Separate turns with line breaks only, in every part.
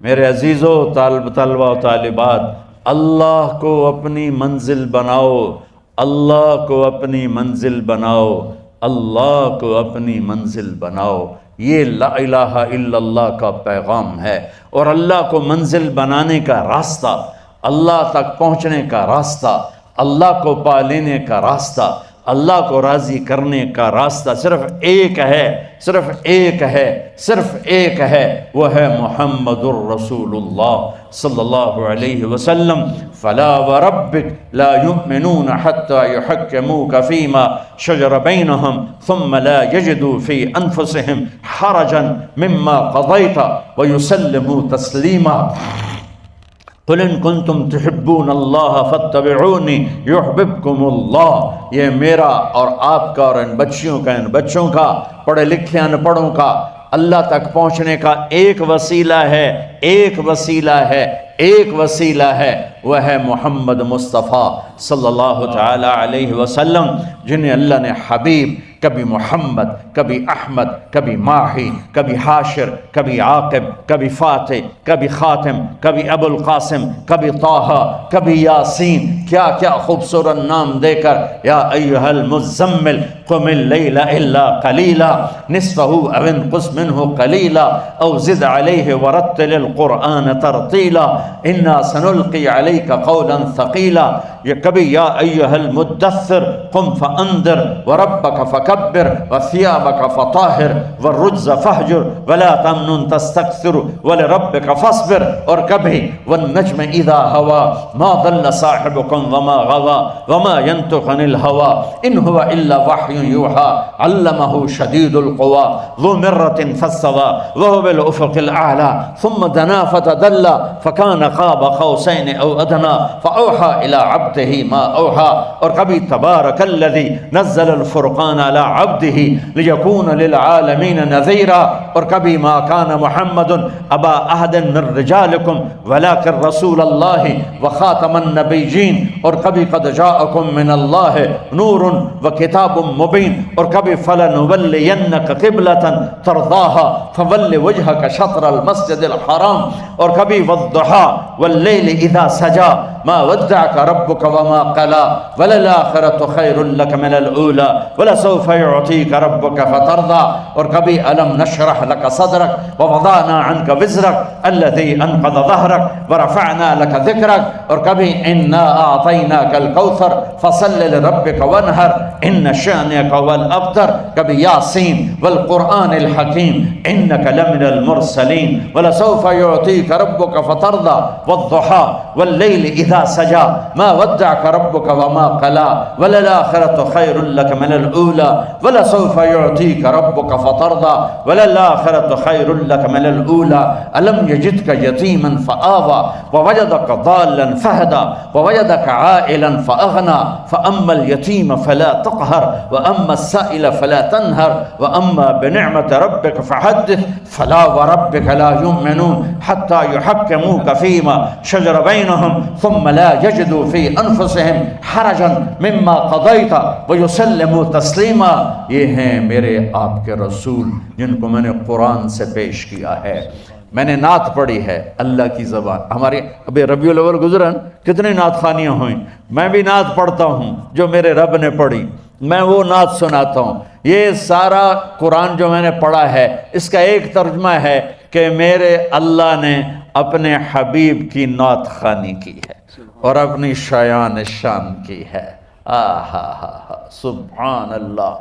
میرے عزیزو، طلبہ و طالبات، اللہ کو اپنی منزل بناؤ، اللہ کو اپنی منزل بناؤ، اللہ کو اپنی منزل بناؤ۔ یہ لا الہ الا اللہ کا پیغام ہے، اور اللہ کو منزل بنانے کا راستہ، اللہ تک پہنچنے کا راستہ، اللہ کو پا لینے کا راستہ، اللہ کو راضی کرنے کا راستہ صرف ایک ہے، صرف ایک ہے، صرف ایک ہے، وہ ہے محمد الرسول اللہ صلی اللہ علیہ وسلم۔ فلا وربک لا یؤمنون حتی یحکموک فیما شجر بینہم ثم لا یجدوا فی انفسہم حرجا مما قضیت ویسلموا تسلیما۔ قل ان کنتم تحبون اللہ فاتبعونی یحببکم اللہ۔ یہ میرا اور آپ کا اور ان بچوں کا پڑھے لکھے ان پڑھوں کا اللہ تک پہنچنے کا ایک وسیلہ ہے، ایک وسیلہ ہے، ایک وسیلہ ہے، وہ ہے محمد مصطفیٰ صلی اللہ تعالی علیہ وسلم، جنہیں اللہ نے حبیب، کبھی محمد، کبھی احمد، کبھی ماہی، کبھی حاشر، کبھی عاقب، کبھی فاتح، کبھی خاتم، کبھی ابو القاسم، کبھی طٰہٰ، کبھی یاسین، کیا کیا خوبصورت نام دے کر یا ایھا المزمل قم اللیل الا قلیلا نصفہ او انقص منہ قلیلا او زد علیہ ورتل القرآن ترتیلا انا سنلقی علیک قولا ثقیلا۔ یہ کبھی یا ایھا المدثر قم فانذر وربک فکبر وثیابک فطہر والرجز فہجر ولا تمنن تستکثر ولربک فاصبر، اور کبھی والنجم اذا ہوا ما ضل صاحبکم وما غوا وما ينطق عن الهوى ان هو الا وحی یوحى علمہ شدید القوى ذو مرۃ فاستوى وهو بالافق الاعلى ثم دنا فتدلى فكان قاب قوسین او ادنى فاوحى الى عبده ما اوحى، اور کبھی تبارک الذی نزل الفرقان على عبده ليكون للعالمین نذیرا، اور کبھی ما كان محمد ابا احد من رجالکم ولكن رسول اللہ وخاتم النبیین، اور کبھی قد جاءکم من اللہ نور وکتاب مبین، اور کبھی فلنولینک قبلۃ ترضاها فول وجهک شطر المسجد الحرام، اور کبھی والضحى واللیل اذا سجى ما ودعك ربك وما قلى وللآخرة خير لك من الأولى ولسوف يعطيك ربك فترضى، اور کبھی ألم نشرح لك صدرك ووضعنا عنك وزرك الذي أنقض ظهرك ورفعنا لك ذكرك، اور کبھی إنا أعطيناك الكوثر فصل لربك وانهر إن شأنك هو الأبتر، کبھی ياسين والقرآن الحكيم إنك لمن المرسلين ولسوف يعطيك ربك فترضى والضحى والليل إذا سجى ما ودعك ربك وما قلى وللآخرة خير لك من الأولى ولسوف يعطيك ربك فترضى وللآخرة خير لك من الأولى ألم يجدك يتيما فآوى ووجدك ضالا فهدى ووجدك عائلا فأغنى فأما اليتيم فلا تقهر وأما السائل فلا تنهر وأما بنعمة ربك فحدث فلا وربك لا يؤمنون حتى يحكموك فيما شجر بينهم ثم لا يجدوا في انفسهم حرجا مما قضيت ويسلموا تسلیما۔ یہ ہیں میرے آپ کے رسول جن کو میں نے قرآن سے پیش کیا ہے، میں نے نعت پڑھی ہے اللہ کی زبان۔ ہمارے ابھی ربیع الاول گزرن کتنی نعت خوانیاں ہوئیں، میں بھی نعت پڑھتا ہوں جو میرے رب نے پڑھی، میں وہ نعت سناتا ہوں۔ یہ سارا قرآن جو میں نے پڑھا ہے اس کا ایک ترجمہ ہے کہ میرے اللہ نے اپنے حبیب کی نعت خوانی کی ہے اور اپنی شایان شان کی ہے۔ سبحان اللہ۔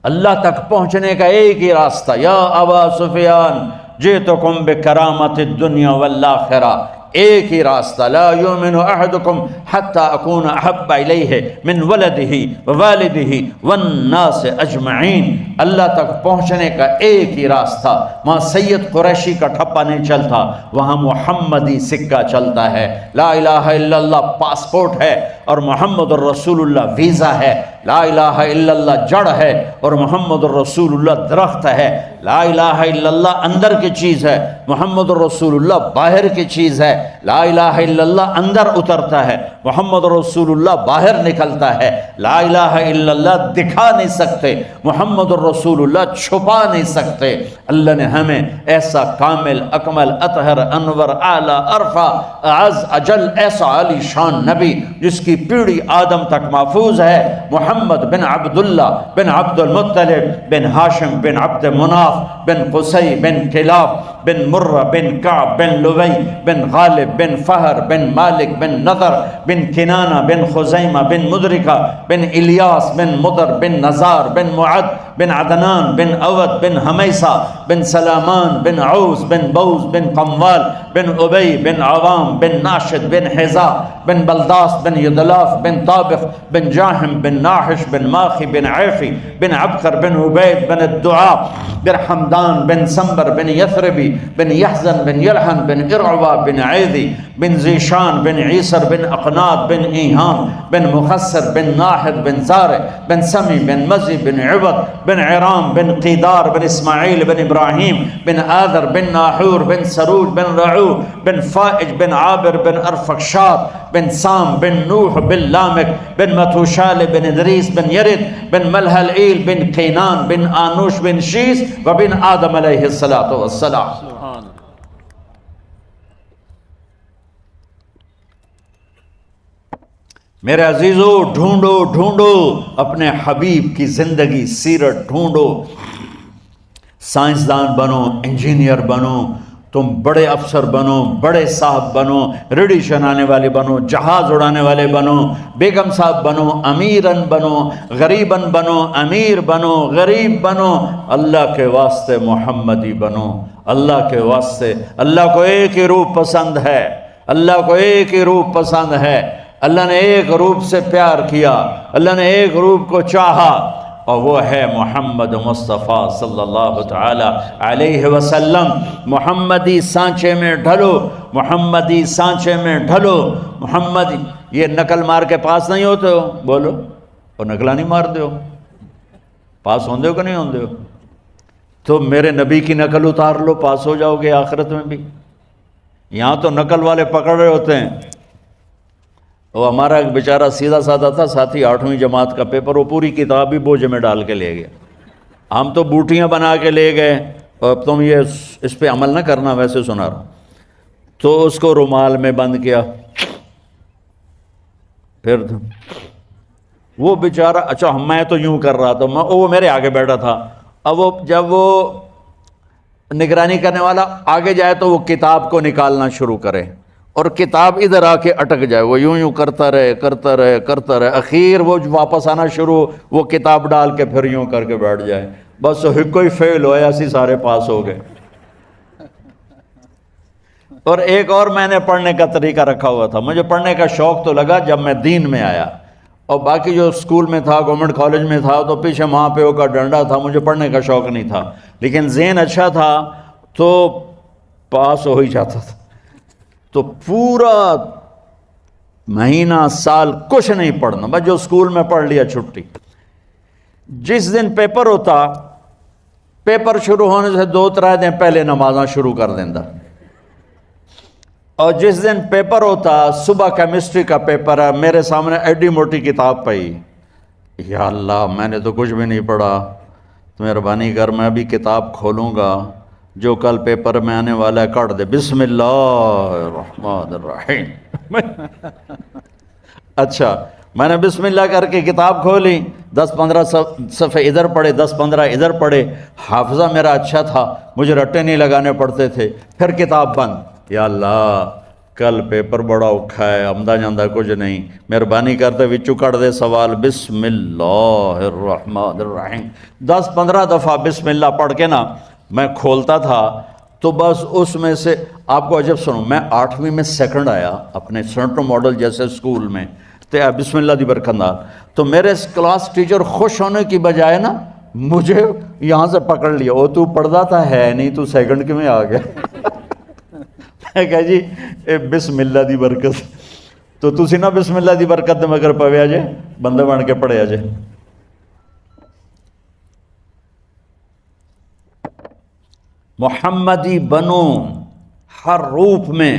اللہ تک پہنچنے کا ایک ہی راستہ، یا ابا سفیان جئتکم بکرامت الدنیا والآخرہ، ایک ہی راستہ، لا یؤمن احدکم حتی اکون احب الیہ من ولدہ ووالدہ والناس اجمعین۔ اللہ تک پہنچنے کا ایک ہی راستہ، وہاں سید قریشی کا ٹھپا نہیں چلتا، وہاں محمدی سکہ چلتا ہے۔ لا الہ الا اللہ پاسپورٹ ہے اور محمد الرسول اللہ ویزا ہے۔ لا الہ الا اللہ جڑ ہے اور محمد الرسول اللہ درخت ہے. لا الہ الا اللہ اندر کی چیز ہے، محمد الرسول اللہ باہر کی چیز ہے. لا الہ الا اللہ اندر اترتا ہے، محمد الرسول اللہ باہر نکلتا ہے. لا الہ الا اللہ دکھا نہیں سکتے، محمد الرسول اللہ چھپا نہیں سکتے. اللہ نے ہمیں ایسا کامل اکمل اطہر انور اعلی عرفہ اعز اجل ایسا علی شان نبی جس کی پیڑھی آدم تک محفوظ ہے، محمد بن عبداللہ بن عبد المطلب بن ہاشم بن عبد مناف بن قصی بن کلاب بن مرہ بن کعب بن لوی بن غالب بن فہر بن مالک بن نضر بن کنانہ بن خزیمہ بن مدرکہ بن الیاس بن مدر بن نزار بن معد بن عدنان بن اود بن حمیسہ بن سلامان بن عوس بن بوز بن قموال بن عبی بن عوام بن ناشد بن حزا بن بلداس بن یدلاف بن طابق بن جاہم بن ناحش بن ماخی بن عیفی بن عبقر بن عبید بن الدعاء بن حمدان بن سنبر بن یثربی بن یحزن بن یلحن بن ارعوا بن عیدی بن زیشان بن عیسر بن اقناد بن ایہام بن مخسر بن ناحد بن زارع بن سمی بن مزی بن عبد بن عرام بن قیدار بن اسماعیل بن ابراہیم بن آذر بن ناحور بن سروج بن رعو بن فائج بن عابر بن ارفقشاد بن سام بن نوح بن لامک بن متوشال بن ادریس بن یرد بن ملحل ایل بن قینان بن آنوش بن شیس و بن آدم علیہ السلام. میرے عزیزو، ڈھونڈو ڈھونڈو اپنے حبیب کی زندگی سیرت ڈھونڈو. سائنسدان بنو، انجینئر بنو، تم بڑے افسر بنو، بڑے صاحب بنو، ریڈی چلانے والے بنو، جہاز اڑانے والے بنو، بیگم صاحب بنو، امیرن بنو، غریبن بنو، امیر بنو، غریب بنو، اللہ کے واسطے محمدی بنو. اللہ کے واسطے. اللہ کو ایک ہی روپ پسند ہے، اللہ کو ایک ہی روپ پسند ہے. اللہ نے ایک روپ سے پیار کیا، اللہ نے ایک روپ کو چاہا، اور وہ ہے محمد مصطفیٰ صلی اللہ تعالی علیہ وسلم. محمدی سانچے میں ڈھلو، محمدی سانچے میں ڈھلو. محمدی یہ نقل مار کے پاس نہیں ہوتے ہو، بولو، اور نقلہ نہیں مار دے ہو، پاس ہوندے ہو کہ نہیں ہوندے ہو؟ تو میرے نبی کی نقل اتار لو، پاس ہو جاؤ گے آخرت میں بھی. یہاں تو نقل والے پکڑ رہے ہوتے ہیں. وہ ہمارا ایک بیچارہ سیدھا سادہ تھا ساتھی، 8ویں جماعت کا پیپر، وہ پوری کتاب ہی بوجھ میں ڈال کے لے گیا. ہم تو بوٹیاں بنا کے لے گئے، اور تم یہ اس پہ عمل نہ کرنا، ویسے سنا رہا. تو اس کو رومال میں بند کیا. پھر وہ بیچارہ، اچھا میں تو یوں کر رہا تھا، وہ میرے آگے بیٹھا تھا. اب وہ جب وہ نگرانی کرنے والا آگے جائے تو وہ کتاب کو نکالنا شروع کرے، اور کتاب ادھر آ کے اٹک جائے. وہ یوں یوں کرتا رہے کرتا رہے کرتا رہے، اخیر وہ واپس آنا شروع، وہ کتاب ڈال کے پھر یوں کر کے بیٹھ جائے. بس کوئی فیل ہوا، ایسی سارے پاس ہو گئے. اور ایک اور میں نے پڑھنے کا طریقہ رکھا ہوا تھا. مجھے پڑھنے کا شوق تو لگا جب میں دین میں آیا، اور باقی جو اسکول میں تھا، گورنمنٹ کالج میں تھا، تو پیچھے ماں پیو کا ڈنڈا تھا، مجھے پڑھنے کا شوق نہیں تھا. لیکن ذہن اچھا تھا تو پاس ہو ہی جاتا تھا. تو پورا مہینہ سال کچھ نہیں پڑھنا، بس جو اسکول میں پڑھ لیا چھٹی. جس دن پیپر ہوتا، پیپر شروع ہونے سے 2-3 دن پہلے نمازاں شروع کر دینا. اور جس دن پیپر ہوتا، صبح کیمسٹری کا پیپر ہے، میرے سامنے ایڈی موٹی کتاب پئی. یا اللہ، میں نے تو کچھ بھی نہیں پڑھا، مہربانی کر، میں ابھی کتاب کھولوں گا، جو کل پیپر میں آنے والا ہے کاٹ دے. بسم اللہ الرحمن الرحیم. اچھا، میں نے بسم اللہ کر کے کتاب کھولی، 10-15 صفحے ادھر پڑھے، 10-15 ادھر پڑھے. حافظہ میرا اچھا تھا، مجھے رٹے نہیں لگانے پڑتے تھے. پھر کتاب بند. یا اللہ، کل پیپر بڑا اوکھا ہے، آمدہ جاندہ کچھ نہیں، مہربانی کرتے وچو کٹ دے سوال. بسم اللہ الرحمن الرحیم. 10-15 دفعہ بسم اللہ پڑھ کے نا میں کھولتا تھا، تو بس اس میں سے آپ کو عجب سنو، میں 8ویں میں سیکنڈ آیا اپنے سینٹرل ماڈل جیسے اسکول میں. تو بسم اللہ دی برکت نال تو میرے کلاس ٹیچر خوش ہونے کی بجائے نا مجھے یہاں سے پکڑ لیا. وہ تو پڑھتا تھا ہے نہیں، تو سیکنڈ کے میں آ گیا. میں کہا جی بسم اللہ دی برکت. تو تسی نا بسم اللہ دی برکت دے مگر پویا جے، بندہ بن کے پڑھیا جے. محمدی بنو، ہر روپ میں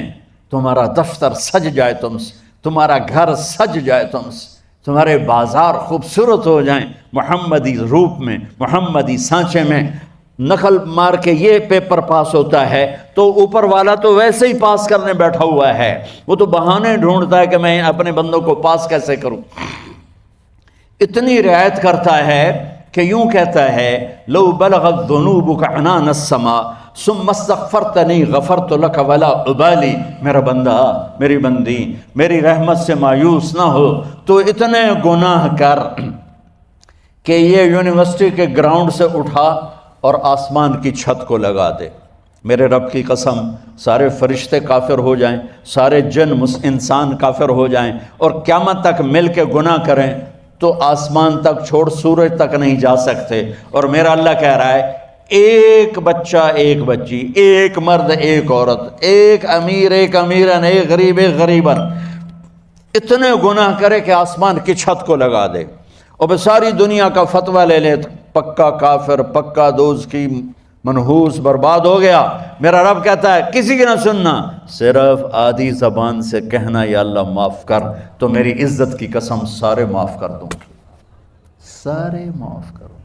تمہارا دفتر سج جائے تم سے، تمہارا گھر سج جائے تم سے، تمہارے بازار خوبصورت ہو جائیں محمدی روپ میں، محمدی سانچے میں۔ نقل مار کے یہ پیپر پاس ہوتا ہے تو اوپر والا تو ویسے ہی پاس کرنے بیٹھا ہوا ہے، وہ تو بہانے ڈھونڈتا ہے کہ میں اپنے بندوں کو پاس کیسے کروں۔ اتنی رعایت کرتا ہے کہ یوں کہتا ہے لو بلغت ذنوبک عنان السماء ثم استغفرتنی غفرت لک ولا ابالی، میرا بندہ، میری بندی، میری رحمت سے مایوس نہ ہو تو اتنے گناہ کر کہ یہ یونیورسٹی کے گراؤنڈ سے اٹھا اور آسمان کی چھت کو لگا دے، میرے رب کی قسم سارے فرشتے کافر ہو جائیں، سارے جن انسان کافر ہو جائیں اور قیامت تک مل کے گناہ کریں تو آسمان تک چھوڑ سورج تک نہیں جا سکتے، اور میرا اللہ کہہ رہا ہے ایک بچہ ایک بچی، ایک مرد ایک عورت، ایک امیر ایک امیرن، ایک غریب ایک غریبن، اتنے گناہ کرے کہ آسمان کی چھت کو لگا دے اور بس ساری دنیا کا فتویٰ لے لے، پکا کافر، پکا دوزخی، منحوس، برباد ہو گیا۔ میرا رب کہتا ہے کسی کی نہ سننا، صرف آدھی زبان سے کہنا یا اللہ معاف کر، تو میری عزت کی قسم سارے معاف کر دوں، سارے معاف کر دوں۔